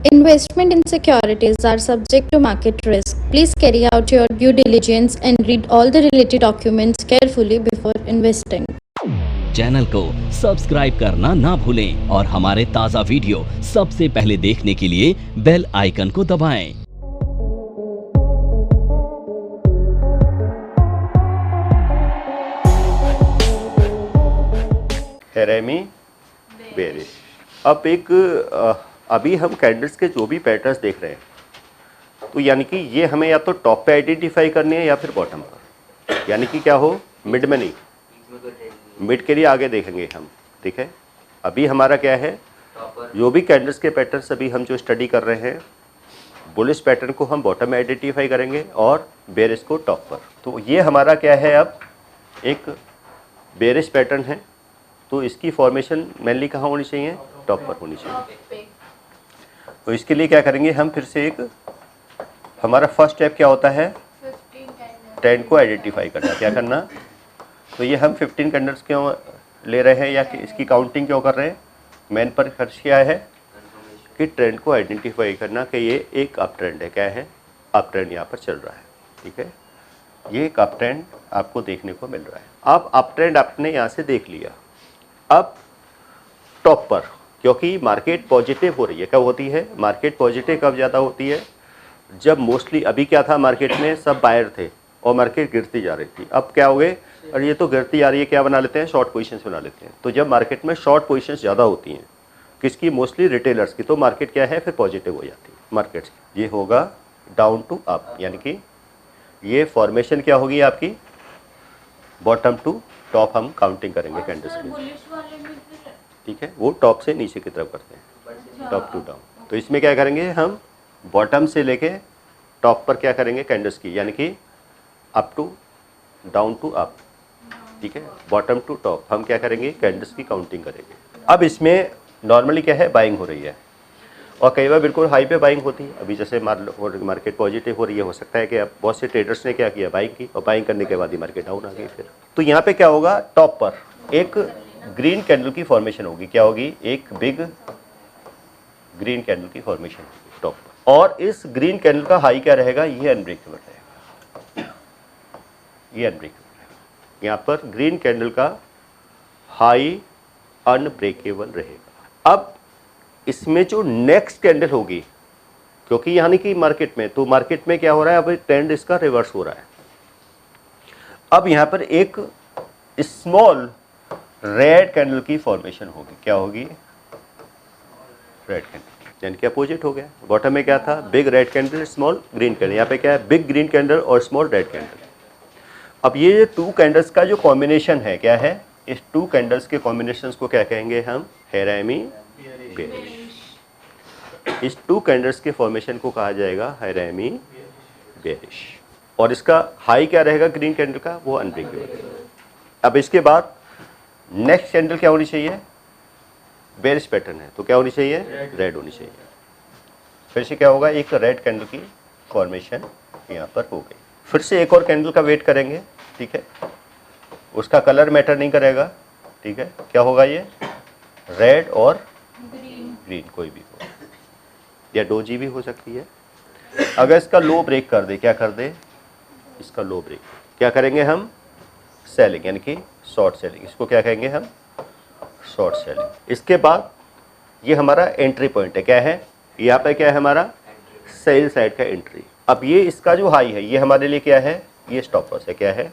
Investment in securities are subject to market risk. Please carry out your due diligence and read all the related documents carefully before investing. Channel को subscribe करना ना भूलें और हमारे ताज़ा video सबसे पहले देखने के लिए बेल आइकन को दबाएं। हेरेमी बेरिश। अब अभी हम कैंडल्स के जो भी पैटर्न्स देख रहे हैं तो यानी कि ये हमें या तो टॉप पे आइडेंटिफाई करनी है या फिर बॉटम पर, यानी कि क्या हो, मिड में नहीं, मिड के लिए आगे देखेंगे हम। ठीक है, अभी हमारा क्या है, जो भी कैंडल्स के पैटर्न्स अभी हम जो स्टडी कर रहे हैं, बुलिश पैटर्न को हम बॉटम में आइडेंटिफाई करेंगे और बेरिश को टॉप पर। तो ये हमारा क्या है, अब एक बेरिश पैटर्न है तो इसकी फॉर्मेशन मेनली कहाँ होनी चाहिए, टॉप पर होनी चाहिए। तो इसके लिए क्या करेंगे हम, फिर से हमारा फर्स्ट स्टेप क्या होता है, ट्रेंड को आइडेंटिफाई करना। क्या करना, तो ये हम 15 कैंडल्स क्यों ले रहे हैं या कि इसकी काउंटिंग क्यों कर रहे हैं, मेन पर खर्च क्या है कि ट्रेंड को आइडेंटिफाई करना कि ये एक अप ट्रेंड है। क्या है, अप ट्रेंड यहाँ पर चल रहा है। ठीक है, ये एक अप ट्रेंड आपको देखने को मिल रहा है। अब अप ट्रेंड आपने यहाँ से देख लिया। अब टॉप पर, क्योंकि मार्केट पॉजिटिव हो रही है, कब होती है मार्केट पॉजिटिव, कब ज़्यादा होती है, जब मोस्टली अभी क्या था, मार्केट में सब बायर थे और मार्केट गिरती जा रही थी। अब क्या हो गए, और ये तो गिरती आ रही है, क्या बना लेते हैं, शॉर्ट पोजीशंस बना लेते हैं। तो जब मार्केट में शॉर्ट पोजीशंस ज़्यादा होती हैं, किसकी, मोस्टली रिटेलर्स की, तो मार्केट क्या है, फिर पॉजिटिव हो जाती है मार्केट्स। ये होगा डाउन टू अप, यानी कि ये फॉर्मेशन क्या होगी आपकी, बॉटम टू टॉप हम काउंटिंग करेंगे कैंडल्स की। ठीक है, वो टॉप से नीचे की तरफ करते हैं, टॉप टू डाउन। तो इसमें क्या करेंगे हम, बॉटम से लेके टॉप पर क्या करेंगे कैंडल्स की, यानी कि up to down to up. ठीक है, बॉटम टू टॉप हम क्या करेंगे, कैंडल्स की काउंटिंग करेंगे। अब इसमें नॉर्मली क्या है, बाइंग हो रही है और कई बार बिल्कुल हाई पे बाइंग होती है। अभी जैसे मार्केट पॉजिटिव हो रही है, हो सकता है कि अब बहुत से ट्रेडर्स ने क्या किया, बाइंग की, और बाइंग करने के बाद ही मार्केट डाउन आ गई फिर। तो यहाँ पे क्या होगा, टॉप पर एक ग्रीन कैंडल की फॉर्मेशन होगी। क्या होगी, एक बिग ग्रीन कैंडल की फॉर्मेशन होगी टॉप पर, और इस ग्रीन कैंडल का हाई क्या रहेगा, ये अनब्रेकेबल रहेगा, ये अनब्रेकेबल रहेगा। यहाँ पर ग्रीन कैंडल का हाई अनब्रेकेबल रहेगा। अब इसमें जो नेक्स्ट कैंडल होगी, क्योंकि यानी कि मार्केट में, तो मार्केट में क्या हो रहा है, अब ट्रेंड इसका रिवर्स हो रहा है। अब यहाँ पर एक स्मॉल रेड कैंडल की फॉर्मेशन होगी। क्या होगी, रेड कैंडल, यानी कि अपोजिट हो गया। बॉटम में क्या था, big red candle, small green candle, यहाँ पे क्या है, बिग ग्रीन कैंडल और स्मॉल रेड कैंडल। अब ये टू कैंडल्स का जो कॉम्बिनेशन है, क्या है, इस टू कैंडल्स के कॉम्बिनेशंस को क्या कहेंगे हम, हेरेमी बेरिश। इस टू कैंडल्स के फॉर्मेशन को कहा जाएगा हेरेमी बेरिश, और इसका हाई क्या रहेगा ग्रीन कैंडल का, वो अनब्रेकेबल। अब इसके बाद नेक्स्ट कैंडल क्या होनी चाहिए, बेरिश पैटर्न है तो क्या होनी चाहिए, रेड होनी चाहिए। फिर से क्या होगा, एक रेड कैंडल की फॉर्मेशन यहाँ पर हो गई। फिर से एक और कैंडल का वेट करेंगे। ठीक है, उसका कलर मैटर नहीं करेगा। ठीक है, क्या होगा, ये रेड और ग्रीन कोई भी हो, या डोजी भी हो सकती है। अगर इसका लो ब्रेक कर दे, क्या कर दे, इसका लो ब्रेक, क्या करेंगे हम, सेलिंग, यानी कि शॉर्ट सेलिंग, इसको क्या कहेंगे हम, शॉर्ट सेलिंग। इसके बाद ये हमारा एंट्री पॉइंट है। क्या है, यहाँ पे क्या है हमारा, सेल साइड का एंट्री। अब ये इसका जो हाई है, ये हमारे लिए क्या है, ये स्टॉप लॉस है। क्या है,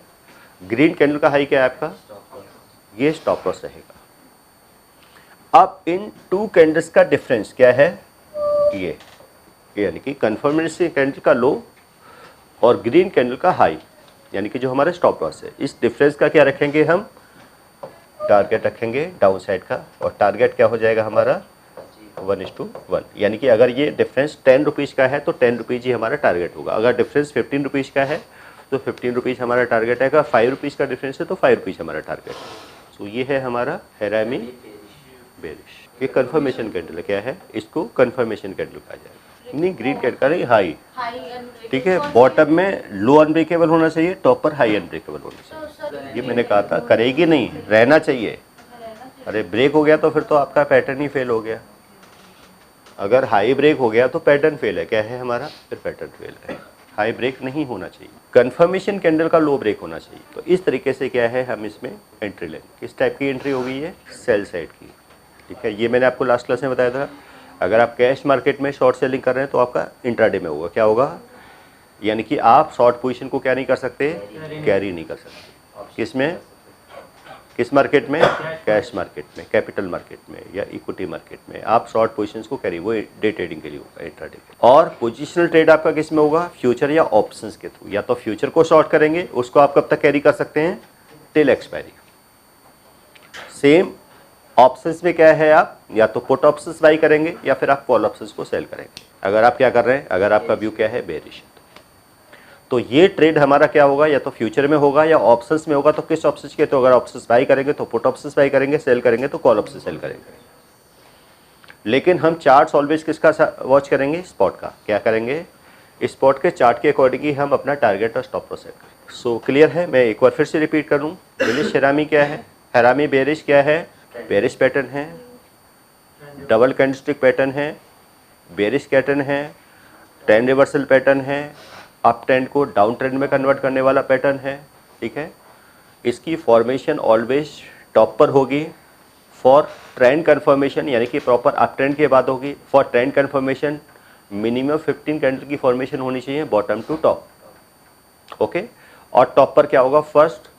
ग्रीन कैंडल का हाई क्या है आपका, ये स्टॉप लॉस रहेगा। अब इन टू कैंडल्स का डिफरेंस क्या है, ये यानी कि कन्फर्मेशन कैंडल का लो और ग्रीन कैंडल का हाई, यानी कि जो हमारा स्टॉप लॉस है, इस डिफरेंस का क्या रखेंगे हम, टारगेट रखेंगे डाउन साइड का, और टारगेट क्या हो जाएगा हमारा 1:1। यानी कि अगर ये डिफरेंस 10 रुपीज़ का है तो 10 रुपीज़ ही हमारा टारगेट होगा। अगर डिफरेंस 15 रुपीज़ का है तो 15 रुपीज़ हमारा टारगेट है। अगर 5 रुपीज़ का डिफरेंस है तो 5 रुपीज़ हमारा टारगेट है। तो ये है हमारा हेरेमी बेरिश। ये कन्फर्मेशन कैंडल क्या है, इसको कन्फर्मेशन कैंडल कहा जाएगा। नहीं, ग्रीन कैंडल का नहीं, हाई। ठीक है, बॉटम में लो अनब्रेकेबल होना चाहिए, टॉप पर हाई अनब्रेकेबल होना चाहिए। ये मैंने कहा था, करेगी नहीं, रहना चाहिए। अरे ब्रेक हो गया तो फिर तो आपका पैटर्न ही फेल हो गया। अगर हाई ब्रेक हो गया तो पैटर्न फेल है, क्या है हमारा, फिर पैटर्न फेल है, हाई ब्रेक नहीं होना चाहिए, कंफर्मेशन कैंडल का लो ब्रेक होना चाहिए। तो इस तरीके से क्या है हम इसमें एंट्री लेंगे। किस टाइप की एंट्री होगी, ये सेल साइड की, ठीक है। ये मैंने आपको लास्ट क्लास में बताया था, अगर आप कैश मार्केट में शॉर्ट सेलिंग कर रहे हैं तो आपका इंट्राडे में होगा, क्या होगा, यानी कि आप शॉर्ट पोजीशन को क्या नहीं कर सकते, कैरी नहीं कर सकते। किस में, किस मार्केट में, कैश मार्केट में, कैपिटल मार्केट में या इक्विटी मार्केट में आप शॉर्ट पोजीशंस को कैरी, वो डे ट्रेडिंग के लिए होगा, इंट्राडे के। और पोजीशनल ट्रेड आपका किस में होगा, फ्यूचर या ऑप्शंस के थ्रू। या तो फ्यूचर को शॉर्ट करेंगे, उसको आप कब तक कैरी कर सकते हैं, टिल एक्सपायरी। सेम ऑप्शंस में क्या है, आप या तो पुट ऑप्शंस बाई करेंगे या फिर आप कॉल ऑप्शंस को सेल करेंगे। अगर आप क्या कर रहे हैं, अगर आपका व्यू क्या है, बेरिश, तो ये ट्रेड हमारा क्या होगा, या तो फ्यूचर में होगा या ऑप्शंस में होगा। तो किस ऑप्शंस के, तो अगर ऑप्शंस बाई करेंगे तो पुट ऑप्शंस बाई करेंगे, सेल करेंगे तो कॉल ऑप्शंस सेल करेंगे। लेकिन हम चार्ट्स ऑलवेज किसका वॉच करेंगे, स्पॉट का। क्या करेंगे, स्पॉट के चार्ट के अकॉर्डिंग ही हम अपना टारगेट और स्टॉप लॉस सेट करेंगे। सो क्लियर है, मैं एक बार फिर से रिपीट कर दूं, बुलिश हरामी क्या है, हरामी बेरिश क्या है, बेरिश पैटर्न है, डबल कैंडलस्टिक पैटर्न है, बेरिश पैटर्न है, ट्रेंड रिवर्सल पैटर्न है, अप ट्रेंड को डाउन ट्रेंड में कन्वर्ट करने वाला पैटर्न है, ठीक है। इसकी फॉर्मेशन ऑलवेज टॉप पर होगी फॉर ट्रेंड कन्फर्मेशन, यानी कि प्रॉपर अप ट्रेंड के बाद होगी। For trend confirmation minimum 15 candle की फॉर्मेशन होनी चाहिए बॉटम टू टॉप, ओके। और टॉप पर क्या होगा, फर्स्ट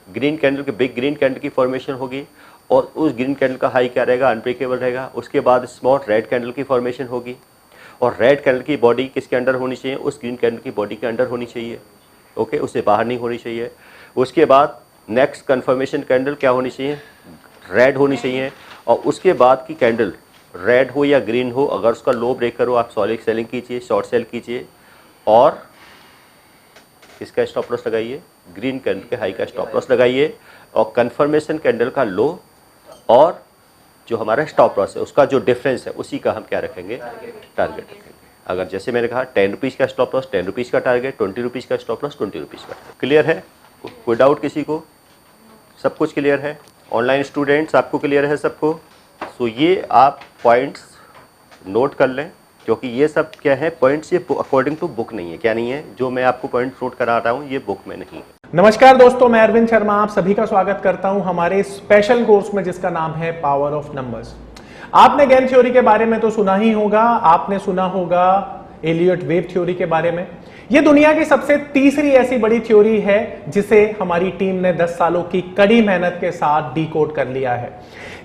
ग्रीन कैंडल की, बिग ग्रीन कैंडल की फॉर्मेशन होगी और उस ग्रीन कैंडल का हाई क्या रहेगा, अनब्रेकेबल रहेगा। उसके बाद स्मॉल रेड कैंडल की फॉर्मेशन होगी और रेड कैंडल की बॉडी किसके अंडर होनी चाहिए, उस ग्रीन कैंडल की बॉडी के अंडर होनी चाहिए, ओके, उससे बाहर नहीं होनी चाहिए। उसके बाद नेक्स्ट कंफर्मेशन कैंडल क्या होनी चाहिए, रेड होनी चाहिए। और उसके बाद की कैंडल रेड हो या ग्रीन हो, अगर उसका लो ब्रेक करो आप सॉलिड सेलिंग कीजिए, शॉर्ट सेल कीजिए और इसका स्टॉप लॉस लगाइए, ग्रीन कैंडल के हाई का स्टॉप लॉस लगाइए और कंफर्मेशन कैंडल का लो और जो हमारा स्टॉप लॉस है उसका जो डिफरेंस है उसी का हम क्या रखेंगे, टारगेट रखेंगे। अगर जैसे मैंने कहा 10 रुपीज़ का स्टॉप लॉस 10 रुपीज़ का टारगेट, 20 रुपीज़ का स्टॉप लॉस 20 रुपीज़ का। क्लियर है, कोई डाउट किसी को, सब कुछ क्लियर है। ऑनलाइन स्टूडेंट्स आपको क्लियर है सबको। सो ये आप पॉइंट्स नोट कर लें, क्योंकि ये सब क्या है पॉइंट्स, ये अकॉर्डिंग टू बुक नहीं है। क्या नहीं है, जो मैं आपको पॉइंट्स नोट करा रहा हूँ ये बुक में नहीं है। नमस्कार दोस्तों, मैं अरविंद शर्मा आप सभी का स्वागत करता हूं हमारे स्पेशल कोर्स में जिसका नाम है पावर ऑफ नंबर्स। आपने गेन थ्योरी के बारे में तो सुना ही होगा, आपने सुना होगा एलियट वेव थ्योरी के बारे में। यह दुनिया की सबसे तीसरी ऐसी बड़ी थ्योरी है जिसे हमारी टीम ने 10 सालों की कड़ी मेहनत के साथ डिकोड कर लिया है।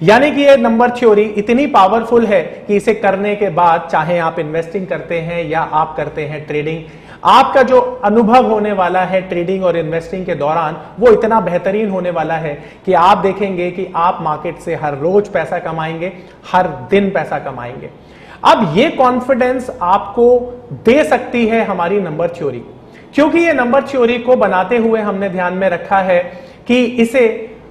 यानी कि यह नंबर थ्योरी इतनी पावरफुल है कि इसे करने के बाद चाहे आप इन्वेस्टिंग करते हैं या आप करते हैं ट्रेडिंग, आपका जो अनुभव होने वाला है ट्रेडिंग और इन्वेस्टिंग के दौरान वो इतना बेहतरीन होने वाला है कि आप देखेंगे कि आप मार्केट से हर रोज पैसा कमाएंगे, हर दिन पैसा कमाएंगे। अब ये कॉन्फिडेंस आपको दे सकती है हमारी नंबर थ्योरी, क्योंकि ये नंबर थ्योरी को बनाते हुए हमने ध्यान में रखा है कि इसे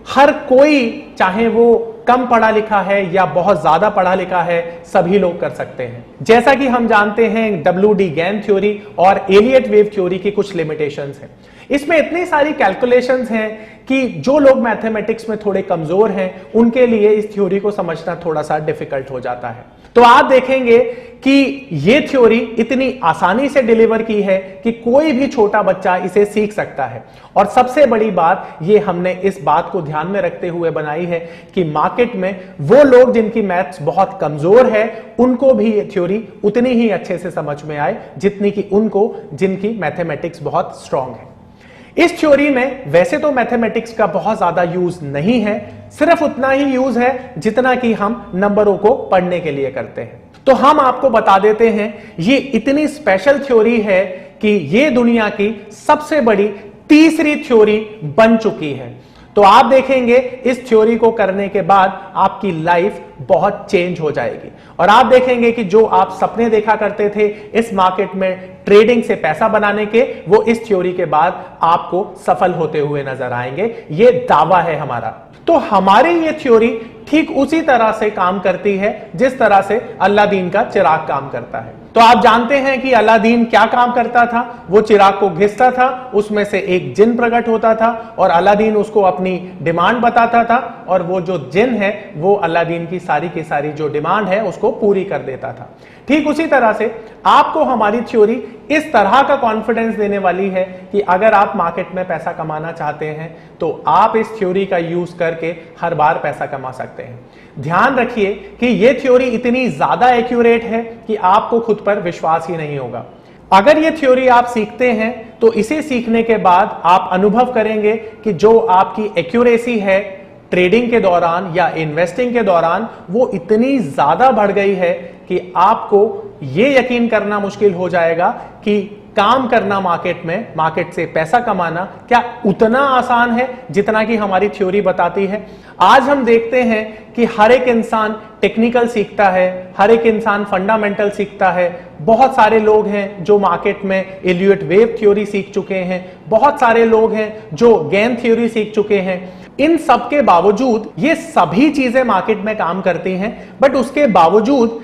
हर कोई, चाहे वो कम पढ़ा लिखा है या बहुत ज्यादा पढ़ा लिखा है, सभी लोग कर सकते हैं। जैसा कि हम जानते हैं WD गैन थ्योरी और एलियट वेव थ्योरी की कुछ लिमिटेशंस हैं। इसमें इतनी सारी कैलकुलेशंस हैं कि जो लोग मैथमेटिक्स में थोड़े कमजोर हैं उनके लिए इस थ्योरी को समझना थोड़ा सा डिफिकल्ट हो जाता है। तो आप देखेंगे कि ये थ्योरी इतनी आसानी से डिलीवर की है कि कोई भी छोटा बच्चा इसे सीख सकता है। और सबसे बड़ी बात ये हमने इस बात को ध्यान में रखते हुए बनाई है कि मार्केट में वो लोग जिनकी मैथ्स बहुत कमजोर है उनको भी ये थ्योरी उतनी ही अच्छे से समझ में आए जितनी कि उनको जिनकी मैथमेटिक्स बहुत स्ट्रांग है। इस थ्योरी में वैसे तो मैथमेटिक्स का बहुत ज्यादा यूज नहीं है, सिर्फ उतना ही यूज है जितना कि हम नंबरों को पढ़ने के लिए करते हैं। तो हम आपको बता देते हैं ये इतनी स्पेशल थ्योरी है कि ये दुनिया की सबसे बड़ी तीसरी थ्योरी बन चुकी है। तो आप देखेंगे इस थ्योरी को करने के बाद आपकी लाइफ बहुत चेंज हो जाएगी और आप देखेंगे कि जो आप सपने देखा करते थे इस मार्केट में ट्रेडिंग से पैसा बनाने के, वो इस थ्योरी के बाद आपको सफल होते हुए नजर आएंगे। ये दावा है हमारा। तो हमारी ये थ्योरी ठीक उसी तरह से काम करती है जिस तरह से अलादीन का चिराग काम करता है। तो आप जानते हैं कि अलादीन क्या काम करता था, वो चिराग को घिसता था, उसमें से एक जिन प्रकट होता था और अलादीन उसको अपनी डिमांड बताता था और वो जो जिन है वो अलादीन की सारी की सारी जो डिमांड है उसको पूरी कर देता था। ठीक उसी तरह से आपको हमारी थ्योरी इस तरह का कॉन्फिडेंस देने वाली है कि अगर आप मार्केट में पैसा कमाना चाहते हैं तो आप इस थ्योरी का यूज करके हर बार पैसा कमा सकते हैं। ध्यान रखिए कि यह थ्योरी इतनी ज्यादा एक्यूरेट है कि आपको खुद पर विश्वास ही नहीं होगा। अगर ये थ्योरी आप सीखते हैं तो इसे सीखने के बाद आप अनुभव करेंगे कि जो आपकी एक्यूरेसी है ट्रेडिंग के दौरान या इन्वेस्टिंग के दौरान वो इतनी ज्यादा बढ़ गई है कि आपको ये यकीन करना मुश्किल हो जाएगा कि काम करना मार्केट में, मार्केट से पैसा कमाना क्या उतना आसान है जितना कि हमारी थ्योरी बताती है। आज हम देखते हैं कि हर एक इंसान टेक्निकल सीखता है, हर एक इंसान फंडामेंटल सीखता है। बहुत सारे लोग हैं जो मार्केट में एलियट वेव थ्योरी सीख चुके हैं, बहुत सारे लोग हैं जो गेन थ्योरी सीख चुके हैं। इन सब के बावजूद ये सभी चीजें मार्केट में काम करती हैं, बट उसके बावजूद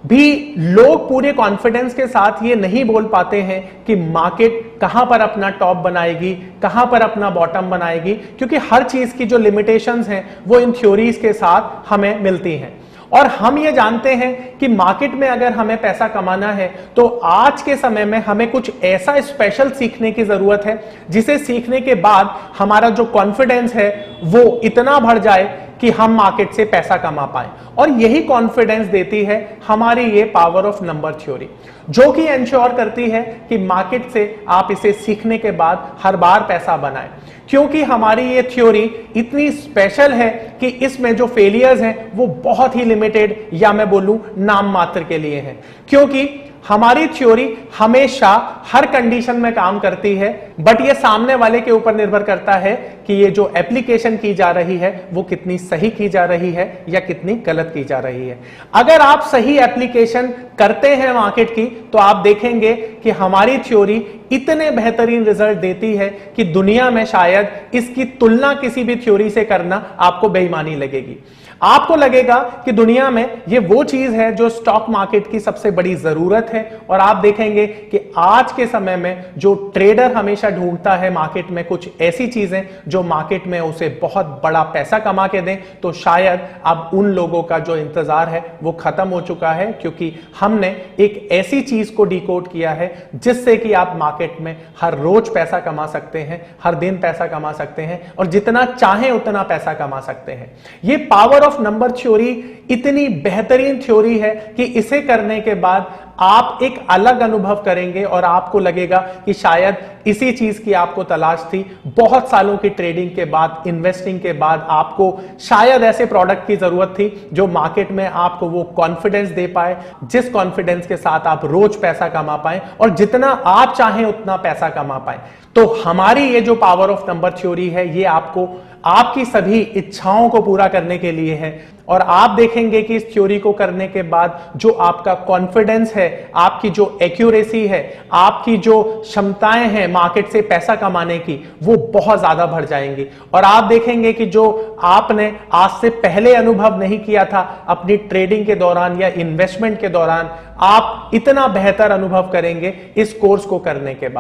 भी लोग पूरे कॉन्फिडेंस के साथ ये नहीं बोल पाते हैं कि मार्केट कहां पर अपना टॉप बनाएगी, कहां पर अपना बॉटम बनाएगी, क्योंकि हर चीज की जो लिमिटेशंस हैं वो इन थ्योरीज के साथ हमें मिलती हैं। और हम ये जानते हैं कि मार्केट में अगर हमें पैसा कमाना है तो आज के समय में हमें कुछ ऐसा स्पेशल सीखने की जरूरत है जिसे सीखने के बाद हमारा जो कॉन्फिडेंस है वो इतना बढ़ जाए कि हम मार्केट से पैसा कमा पाए। और यही कॉन्फिडेंस देती है हमारी ये पावर ऑफ नंबर थ्योरी, जो कि एंश्योर करती है कि मार्केट से आप इसे सीखने के बाद हर बार पैसा बनाएं। क्योंकि हमारी ये थ्योरी इतनी स्पेशल है कि इसमें जो फेलियर्स हैं वो बहुत ही लिमिटेड या मैं बोलूं नाम मात्र के लिए हैं। क्योंकि हमारी थ्योरी हमेशा हर कंडीशन में काम करती है, बट ये सामने वाले के ऊपर निर्भर करता है कि ये जो एप्लीकेशन की जा रही है वो कितनी सही की जा रही है या कितनी गलत की जा रही है। अगर आप सही एप्लीकेशन करते हैं मार्केट की तो आप देखेंगे कि हमारी थ्योरी इतने बेहतरीन रिजल्ट देती है कि दुनिया में शायद इसकी तुलना किसी भी थ्योरी से करना आपको बेईमानी लगेगी। आपको लगेगा कि दुनिया में ये वो चीज है जो स्टॉक मार्केट की सबसे बड़ी जरूरत है, और आप देखेंगे कि आज के समय में जो ट्रेडर हमेशा ढूंढता है मार्केट में कुछ ऐसी चीजें जो मार्केट में उसे बहुत बड़ा पैसा कमा के दें, तो शायद अब उन लोगों का जो इंतजार है वो खत्म हो चुका है, क्योंकि हमने एक ऐसी चीज को डिकोड किया है जिससे कि आप मार्केट में हर रोज पैसा कमा सकते हैं, हर दिन पैसा कमा सकते हैं और जितना चाहें उतना पैसा कमा सकते हैं। ये पावर ऑफ नंबर थ्योरी इतनी बेहतरीन थ्योरी है कि इसे करने के बाद आप एक अलग अनुभव करेंगे और आपको लगेगा कि शायद इसी चीज की आपको तलाश थी। बहुत सालों की ट्रेडिंग के बाद, इन्वेस्टिंग के बाद आपको शायद ऐसे प्रोडक्ट की जरूरत थी जो मार्केट में आपको वो कॉन्फिडेंस दे पाए, जिस कॉन्फिडेंस के साथ आप रोज पैसा कमा पाए और जितना आप चाहें उतना पैसा कमा पाए। तो हमारी ये जो पावर ऑफ नंबर थ्योरी है ये आपको आपकी सभी इच्छाओं को पूरा करने के लिए है। और आप देखेंगे कि इस थ्योरी को करने के बाद जो आपका कॉन्फिडेंस है, आपकी जो एक्यूरेसी है, आपकी जो क्षमताएं हैं मार्केट से पैसा कमाने की, वो बहुत ज्यादा बढ़ जाएंगी। और आप देखेंगे कि जो आपने आज से पहले अनुभव नहीं किया था अपनी ट्रेडिंग के दौरान या इन्वेस्टमेंट के दौरान, आप इतना बेहतर अनुभव करेंगे इस कोर्स को करने के बाद।